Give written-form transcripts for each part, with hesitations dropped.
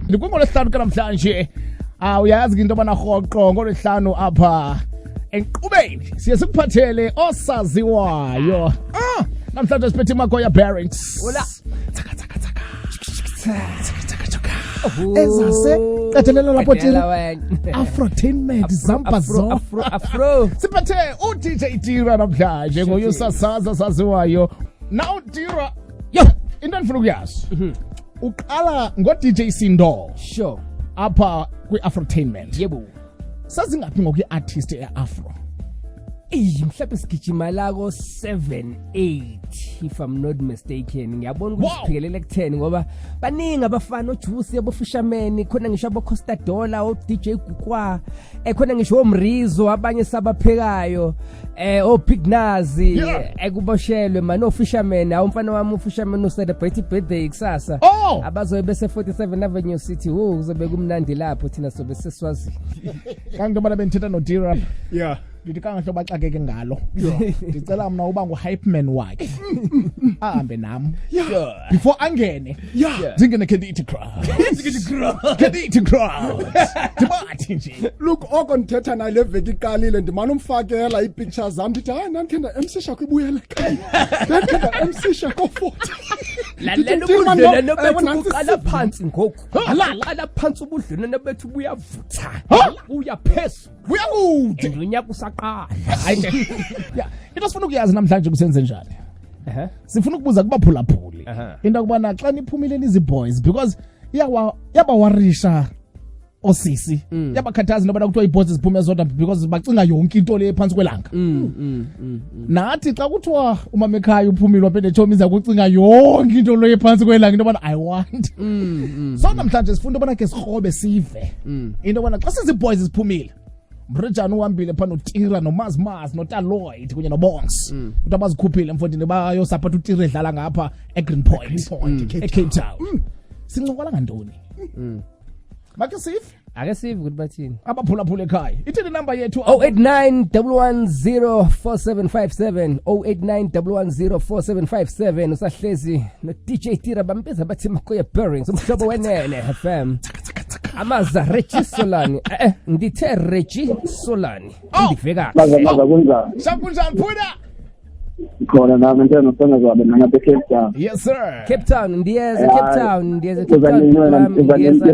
Ngolesihlanu kanamhlanje uyazi into bana rhoqo ngolesihlanu apha enqubeni siye sikuphathele osaziwayo namhlanje siphethe iMagoya Bearings ezase qethelela lapho thina Afrotainment zamba zo Afro siphethe uDJ Tira namhlanje ngoyosasaza saziwayo now Tira into endifuna ukuyazi uqala ngo-DJ Sindo sure apha kwi-Afrotainment yebo sazingaphi ngoku-artist e-Afro mhlawumbe sigijima la ko 7-8 if I'm not mistaken ngiyabona ukuthi siphikelele ku10 ngoba baningi abafana oJuice yabo Fisherman khona ngisho abo Costa Dollar o DJ Gukwa khona ngisho omrizo abanye sabaphekayo o Big Nazi ekuboshelwe man o Fisherman awumfana wami u Fisherman o celebrate birthday kusasa abazobe bese 47 Avenue City kuzobe kumnandi lapho thina sobe seswazi kanti bona benthetha no Dirap yeah ngithi kangahle baxakeke ngalo ngicela mina uba ngu-hype man wakhe ahambe nami before angene zingene Kedithi crowd ndibathi nje look okonithetha naye le veki iqalile ndimana umfakela ii-pictures zam ndithi hayi nandikhe MC Shaka ibuyele ekhaya ndandikhe MC Shaka ko-40 lalela ubudlelwane bethu buqala phansi ngoku qala phansi ubudlelwane bethu buyavutha buyaphezulu buyakude unyaka usaqala into sifuna ukuyazi namhlanje kusenze njani sifuna ukubuza kubaphulaphuli into kubana xa niphumile nizi-boys because yabawarisha osisi yabakhathaza into bana kuthiwa ii-boys ziphume zodwa because bacinga yonke into le phansi kwelanga nathi xa kuthiwa umamekhaya uphumile waphinde tshomiza kucinga yonke into le phansi kwelanga into bana I want so namhlanje sifuna into bana ke sikrobe sive into bana xa sizi-boys ziphumile Mrejani uhambile phana uTira noMazmaz noTaloid kunye noBongs ukuthi abazikhuphile emfondini bayosaphatha uTira edlala ngapha eGreen Point eCape Town sincokola ngantoni make sive ake sive ukuthi bathini abaphulaphula ekhaya ithini number yethu 0891104757 0891104757 usahlezi no DJ Tira bambiza bathi Magoya Bearings umhlobo wenene FM amaza Reggie Solani ngithe Reggie Solani ndiveka maza kunjani sakunjani phula khona nami ngithanda ukufuna kwabe nanga Cape Town yes sir Cape Town ndiyeza Cape Town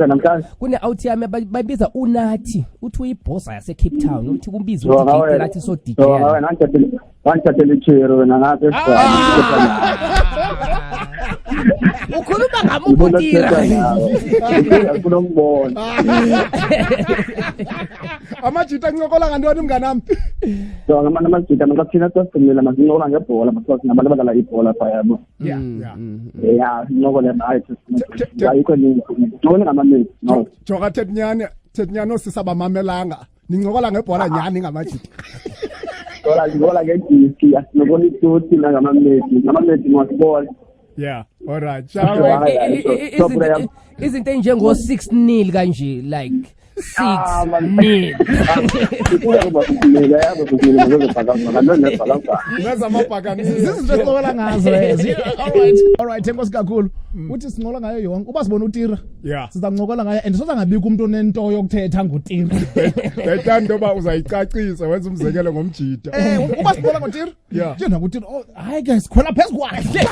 namhlanje kune out yami babiza uNathi uthi uyibhosa yase Cape Town uthi kumbizwe uthi lathi so DJ ngithathele ichiro wena ngathi ukhuluma ngamukutira akunombona amajita ncokola ngantoni mnganami so ngamanye amajita ngathina sasifumela masincokola ngebhola masifasi nabantu abadlala ibhola phaya yabo ncokola naye ayikho ncokola ngamameli no joka Thetnyane osisaba mamelanga nincokola ngebhola nyani ngamajita ngola ngediki asinokona ituthi ngamameli ngosibona yeah all right izinto enjengo 6-0 kanje like 6-0 sizizixokola ngazo all right enkosi kakhulu uthi sincokola ngayo yonke uba sibona uTira sizancokola ngayo and sozangabikho umuntu onento yokuthetha ngoTira bethanda oba uzayicacisa wenza umzekelo ngomjita uba sibona ngoTira njena ngoTira hayi guys khona phezulu kwakhe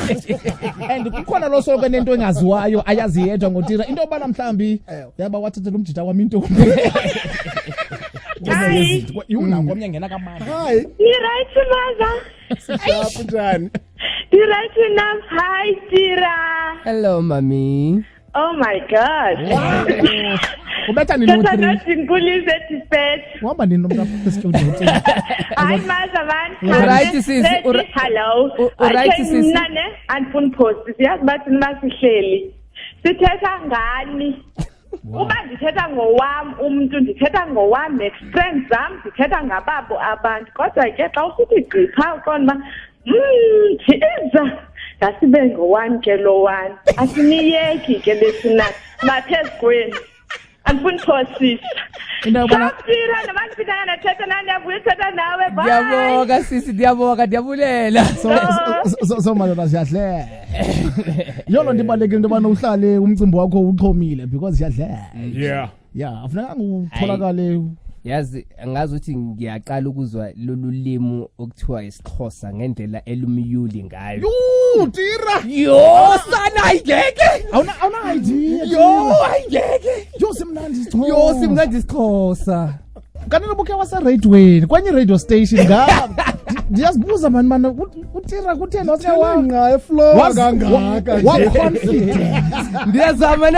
and kukhona lo soko nento engaziwayo ayazi yedwa ngoTira into obana mhlambi yaba wathathela umjita wami into yunako myangena kamani hi right maza sishapha njani right now hi Tira hello mami oh my god ubetha nini uthi nathi ngulise dispatch wamba nini nomntana studio uthi hi maza man right sis hello right sis nane andifuna post siyazi bathi masihleli sithetha ngani Uma ndithetha ngowami umuntu ndithetha ngowami ex-friends zami ndithetha ngababo abantu kodwa ke xa usithi gqipha uqonda thiza ngasibe ngowami ke lo wani asiniyeki ke lesina maphezulu kwenu andifuni phosisa indabona Tira nabantu bidana nathetha nani yakuthetha nawe bye Ngiyabonga sisi ndiyabulela so madodana siyahle yolo ndibalekile into yobana uhlale umcimbi wakho uchomile because iyadlela yeah afuneka utholakale yazi angazi ukuthi ngiyaqala ukuzwa lolu limi okuthiwa isiXhosa ngendlela elumyuli ngayo tira yo sana ayingeke awuna idea ayingeke simnandi isiXhosa kanti lobuke wase radioweni kwenye radio station ndiyazibuza man utira kutheni nqa eflow kangaka wa-confident ndiyazama ne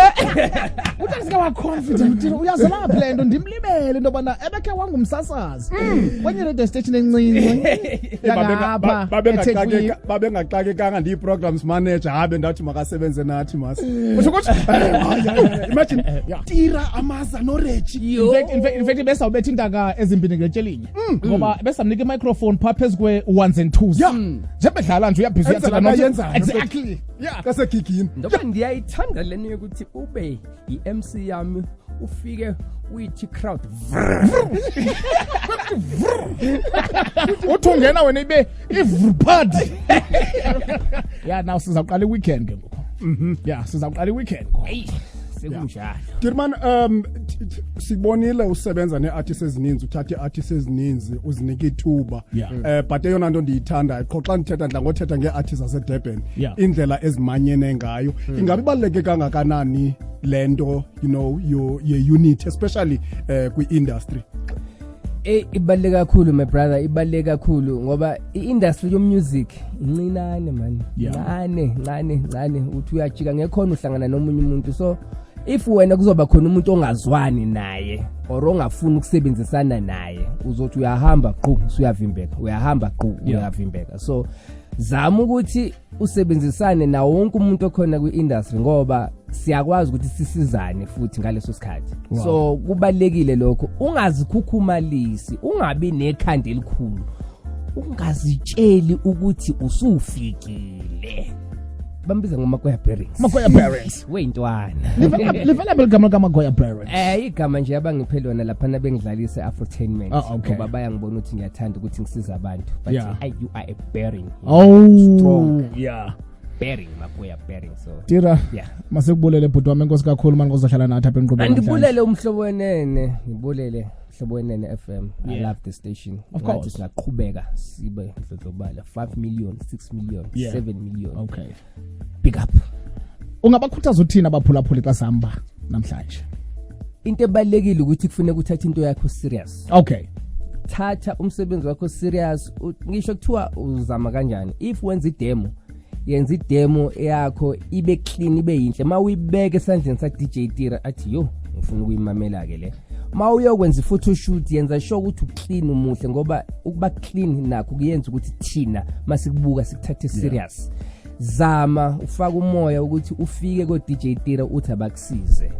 utasike wa-confident utira uyazalaphi le nto ndimlibele into yobana ebekhe wangumsasazi kwenye radio station encinci yangapha babengaxakekanga ndiyi-programs manager habe ndathi makasebenze nathi mas imagine tira amaza noreji in fact besawubetha intaka ezimbini ngetyelinye ngoba besamnika i-microphone phaa phezu kwe-ones and twos njebedlala nje uyabhizi exactly kasegigini ndoba ndiyayithanda leni yokuthi ube i-MC yami ufike uyithi crowd uthi ungena wena ibe ivrpad now sizawuqala i-weekend ke ngoku sizawuqala i-weekend sekunjalo Dirman sibonile usebenza ne-artists ezininzi uthatha i-artists ezininzi uzinike ithuba but eyona nto ndiyithanda qho xa ndithetha ndla ngothetha ngee-artists zaseDurban indlela ezimanyene ngayo ingabe ibaluleke kangakanani le nto ye-unity especially kwi-industry ibaluleke kakhulu my brother ibaluleke kakhulu ngoba i-industry yomusic incinane man ncane uthi uyajika ngekhona uhlangana nomunye umuntu so if wena kuzoba khona umuntu ongazwani naye or ongafuni ukusebenzisana naye uzothi uyahamba qhu uyavimbeka uyahamba qhu uyavimbeka so zama ukuthi usebenzisane na wonke umuntu okhona kwi-industry ngoba siyakwazi ukuthi sisizane futhi ngaleso sikhathi so kubalekile lokho ungazikhukhumalisi ungabi nekhanda elikhulu ungazitsheli ukuthi usufikile bambiza ngoMakoya Bearings weyintwana livela beligama kaMakoya Bearings igama nje abangiphelona lapha nabengidlalisa Afrotainment ngoba bayangibona ukuthi ngiyathanda ukuthi ngisiza abantu but you are a bearing strong bearing Makoya Bearing so tira masekubulele bhuti wami enkosi kakhulu manje uzohlala nathi apha enqubeni andibulele umhlobo wenene ngibulele umhlobo wenene FM I love the station of course singaqhubeka sibe ndlondlobala 5 million 6 million 7 million okay pick up ungabakhuthaza uthina abaphulaphuli xa sihamba namhlanje into ebalekile ukuthi kufanele uthathe into yakho serious okay thatha umsebenzi wakho serious ngisho kuthiwa uzama kanjani if wenza idemo yenza idemo yakho ibe clean ibe yinhle mawuyibeke esandleni sa DJ Tira athi yo ngifuna ukuyimamela ke le mawuyokwenza i-photoshoot yenza sure ukuthi uclean umuhle ngoba ukuba clean nakho kuyenza ukuthi thina masikubuka sikuthathe serious zama ufaka umoya ukuthi ufike ko DJ Tira uthi abakusize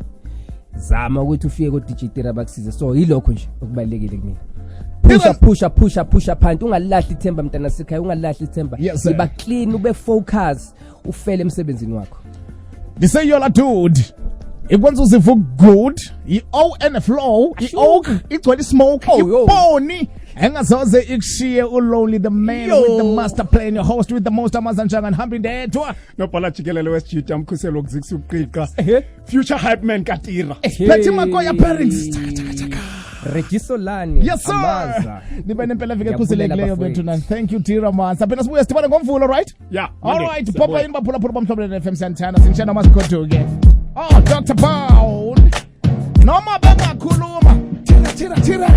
zama ukuthi ufike ko DJ Tira abakusize so yilokho nje okubalekile kumina pusha phansi ungalahli ithemba mntana sekhaya ungalahli ithemba iba clean ube focus ufele emsebenzini wakho say yola dude ikwenza uzivu good i-o and flow i-oak igcwele smoke iboni engazoze ikushiye ulonely the man with the master plan your host with the most amazanjanga ngihambi ndedwa nobhala jikelele wesijita mkhuselo ukuzikisa uqiqa future hype man katira Phethe Makoya Bearings Regiso lani yes sir nibe nempela vike khuselekileyo bethu na thank you Tira man saphela sibuye sithibane ngomvulo right all right popa in baphula phula bamhlobele FM Santana sinjena masikhodo ke Dr. Paul noma bengakhuluma tira